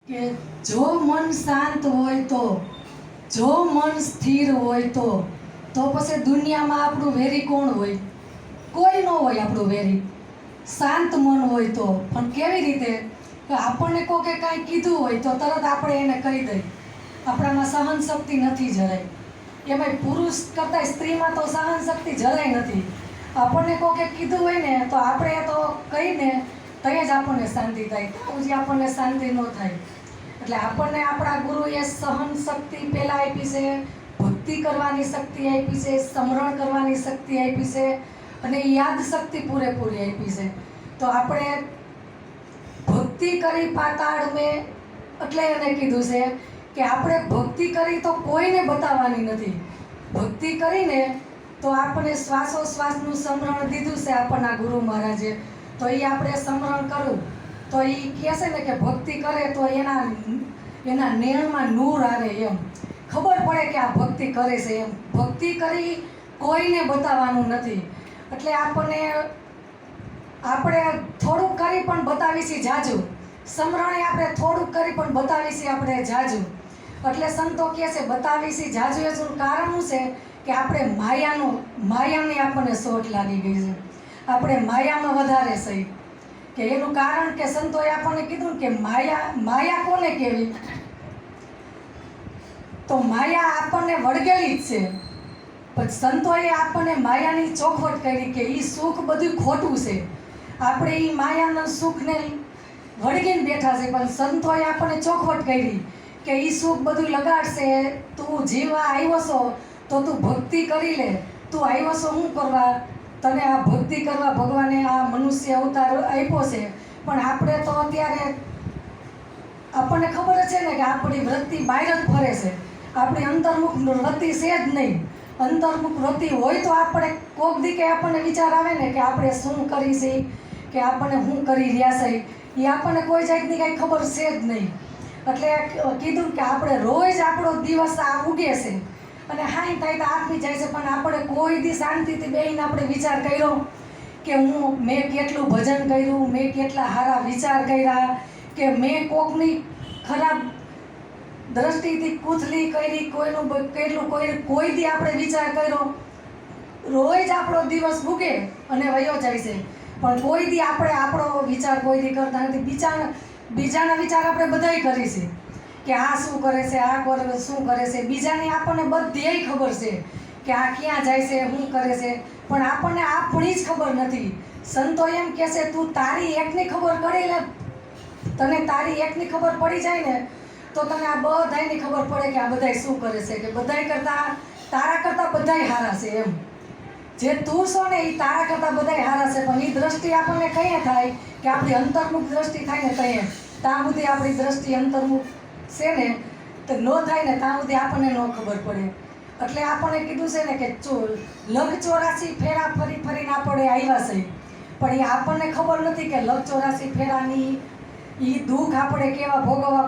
કે જો મન શાંત હોય તો, જો મન સ્થિર હોય તો પછી દુનિયામાં આપણું વેરી કોણ હોય? કોઈ ન હોય આપણું વેરી. શાંત મન હોય તો. પણ કેવી રીતે? કે આપણને કોકે કાંઈ કીધું હોય તો તરત આપણે એને કહી દઈએ. આપણામાં સહન શક્તિ નથી જરાય. એમાંય પુરુષ કરતાં સ્ત્રીમાં તો સહન શક્તિ જરાય નથી. આપણને કોકે કીધું હોય ને તો આપણે તો કહીને ત્યાં જ આપણને શાંતિ થાય, ત્યાં જ આપણને શાંતિ ન થાય. એટલે આપણને આપણા ગુરુએ સહન શક્તિ પહેલાં આપી છે, ભક્તિ કરવાની શક્તિ આપી છે, સ્મરણ કરવાની શક્તિ આપી છે અને યાદ શક્તિ પૂરેપૂરી આપી છે. તો આપણે ભક્તિ કરી પાતાળ મેં, એટલે એને કીધું છે કે આપણે ભક્તિ કરી તો કોઈને બતાવવાની નથી. ભક્તિ કરીને તો આપણે શ્વાસોશ્વાસનું સ્મરણ દીધું છે આપણના ગુરુ મહારાજે, તો એ આપણે સ્મરણ કરવું. તો એ કહે છે ને કે ભક્તિ કરે તો એના નેણમાં નૂર આવે, એમ ખબર પડે કે આ ભક્તિ કરે છે એમ. ભક્તિ કરી કોઈને બતાવવાનું નથી. એટલે આપણે થોડુંક કરી પણ બતાવીશી જાજુ. સ્મરણે આપણે થોડુંક કરી પણ બતાવીશી આપણે જાજુ. એટલે સંતો કહે છે બતાવીશી જાજુ. એનું કારણ શું છે કે આપણે માયાની આપણને સોટ લાગી ગઈ છે. આપણે માયામાં વધારે છે. કે એનું કારણ કે સંતોએ આપણને કીધું કે માયા કોને કહેવી? તો માયા આપણને વળગેલી જ છે. પણ સંતોએ આપણને માયાની ચોખવટ કરી કે એ સુખ બધું ખોટું છે. આપણે એ માયાના સુખને વળગીને બેઠા છે, પણ સંતોએ આપણને ચોખવટ કરી કે એ સુખ બધું લગાડશે. તું જીવવા આવ્યો છો તો તું ભક્તિ કરી લે. તું આવ્યો છો શું કરવા? તને આ ભક્તિ કરવા ભગવાને આ મનુષ્ય અવતાર આપ્યો છે. પણ આપણે તો અત્યારે આપણને ખબર છે ને કે આપણી વૃત્તિ બહાર જ ફરે છે. આપણી અંતર્મુખ વૃત્તિ છે જ નહીં. અંતર્મુખ વૃત્તિ હોય તો આપણે કોક દી કે આપણને વિચાર આવે ને કે આપણે શું કરી છે, કે આપણને શું કરી રહ્યા છે, એ આપણને કોઈ જાતની કાંઈ ખબર છે જ નહીં. એટલે કીધું કે આપણે રોજ આપણો દિવસ આ ઉગે છે અને હાઈ થાય તો આથમી જાય છે, પણ આપણે કોઈ દી શાંતિથી બેસીને આપણે વિચાર કર્યો કે મેં કેટલું ભજન કર્યું, મેં કેટલા સારા વિચાર કર્યા, કે મેં કોકની ખરાબ દ્રષ્ટિથી કૂથલી કરી, કોઈનું કેટલું કોઈ દી આપણે વિચાર કર્યો? રોજ આપણો દિવસ ઉગે અને વયો જાય છે, પણ કોઈ દી આપણે આપણો વિચાર કોઈ દી કરતા નથી. બીજાના વિચાર આપણે બધાય કરી છે કે આ શું કરે છે, આ શું કરે છે. બીજાની આપણને બધીય ખબર છે કે આ ક્યાં જાય છે, શું કરે છે, પણ આપણને આપણી જ ખબર નથી. સંતો એમ કહે છે તું તારી એકની ખબર કરી લે. તને તારી એકની ખબર પડી જાય ને તો તને આ બધાયની ખબર પડે કે આ બધાય શું કરે છે, કે બધાય કરતાં તારા કરતાં બધાય સારા છે એમ. જે તું છો ને એ તારા કરતાં બધાય સારા છે, પણ એ દ્રષ્ટિ આપણને કઈ થાય કે આપણી અંતર્મુખ દ્રષ્ટિ થાય ને ત્યાં સુધી આપણી દ્રષ્ટિ અંતર્મુખ છે ને તો ન થાય ને ત્યાં સુધી આપણને ન ખબર પડે. એટલે આપણને કીધું છે ને કે લગ 84 ફેરા ફરીને આપણે આવ્યા છે, પણ એ આપણને ખબર નથી કે લગ 84 ફેરાની એ દુઃખ આપણે કેવા ભોગવવા